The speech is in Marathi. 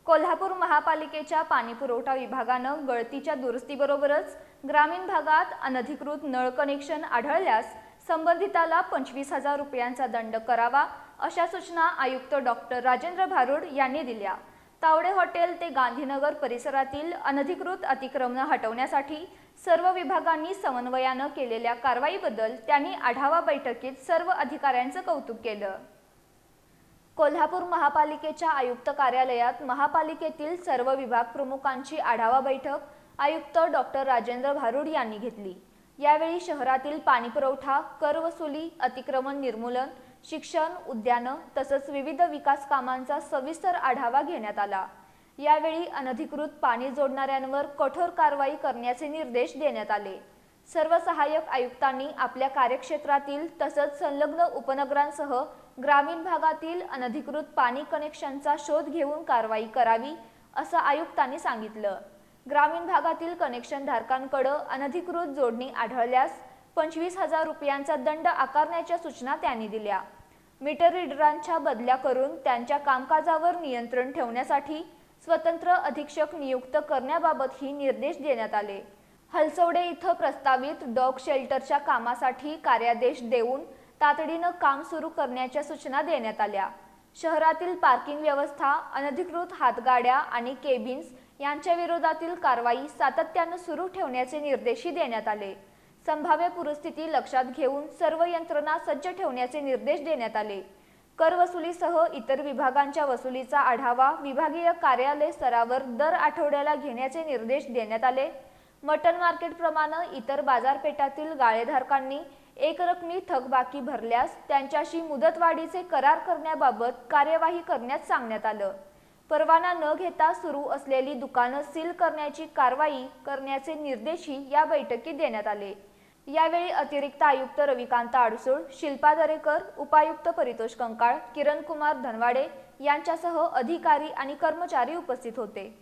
कोल्हापूर महापालिकेच्या पाणीपुरवठा विभागानं गळतीच्या दुरुस्तीबरोबरच ग्रामीण भागात अनधिकृत नळ कनेक्शन आढळल्यास संबंधिताला 25,000 रुपयांचा दंड करावा अशा सूचना आयुक्त डॉक्टर राजेंद्र भारुड यांनी दिल्या। तावडे हॉटेल ते गांधीनगर परिसरातील अनधिकृत अतिक्रमण हटवण्यासाठी सर्व विभागांनी समन्वयानं केलेल्या कारवाईबद्दल त्यांनी आढावा बैठकीत सर्व अधिकाऱ्यांचं कौतुक केलं। कोल्हापूर महापालिकेच्या आयुक्त कार्यालयात महापालिकेतील सर्व विभाग प्रमुखांची आढावा बैठक आयुक्त डॉक्टर राजेंद्र भारुड यांनी घेतली। यावेळी शहरातील पाणीपुरवठा, कर वसुली, अतिक्रमण निर्मूलन, शिक्षण, उद्यानं तसंच विविध विकास कामांचा सविस्तर आढावा घेण्यात आला। यावेळी अनधिकृत पाणी जोडणाऱ्यांवर कठोर कारवाई करण्याचे निर्देश देण्यात आले। सर्व सहाय्यक आयुक्तांनी आपल्या कार्यक्षेत्रातील तसंच संलग्न उपनगरांसह ग्रामीण भागातील अनधिकृत पाणी कनेक्शनचा शोध घेऊन कारवाई करावी असं आयुक्तांनी सांगितलं। ग्रामीण भागातील कनेक्शन धारकांकडे अनधिकृत जोडणी आढळल्यास 25,000 रुपयांचा दंड आकारण्याच्या सूचना त्यांनी दिल्या। मीटर रीडरांच्या बदल्या करून त्यांच्या कामकाजावर नियंत्रण ठेवण्यासाठी स्वतंत्र अधीक्षक नियुक्त करण्याबाबतही निर्देश देण्यात आले। हलसवडे इथं प्रस्तावित डॉग शेल्टरच्या कामासाठी कार्यादेश देऊन तातडीनं काम सुरू करण्याच्या सूचना देण्यात आल्या। शहरातील पार्किंग व्यवस्था, अनधिकृत हातगाड्या आणि केबिन्स यांच्या विरोधातील कारवाई सातत्यानं सुरू ठेवण्याचे निर्देशही देण्यात आले। संभाव्य परिस्थिती लक्षात घेऊन सर्व यंत्रणा सज्ज ठेवण्याचे निर्देश देण्यात आले। कर वसुलीसह इतर विभागांच्या वसुलीचा आढावा विभागीय कार्यालय स्तरावर दर आठवड्याला घेण्याचे निर्देश देण्यात आले। मटन मार्केटप्रमाणे इतर बाजारपेठातील गाळेधारकांनी एकरकमी थकबाकी भरल्यास त्यांच्याशी मुदतवाढीचे करार करण्याबाबत कार्यवाही करण्यास सांगण्यात आलं। परवाना न घेता सुरू असलेली दुकानं सील करण्याची कारवाई करण्याचे निर्देशही या बैठकीत देण्यात आले। यावेळी अतिरिक्त आयुक्त रविकांत आडसूळ, शिल्पा दरेकर, उपायुक्त परितोष कंकाळ, किरण कुमार धनवाडे यांच्यासह अधिकारी आणि कर्मचारी उपस्थित होते।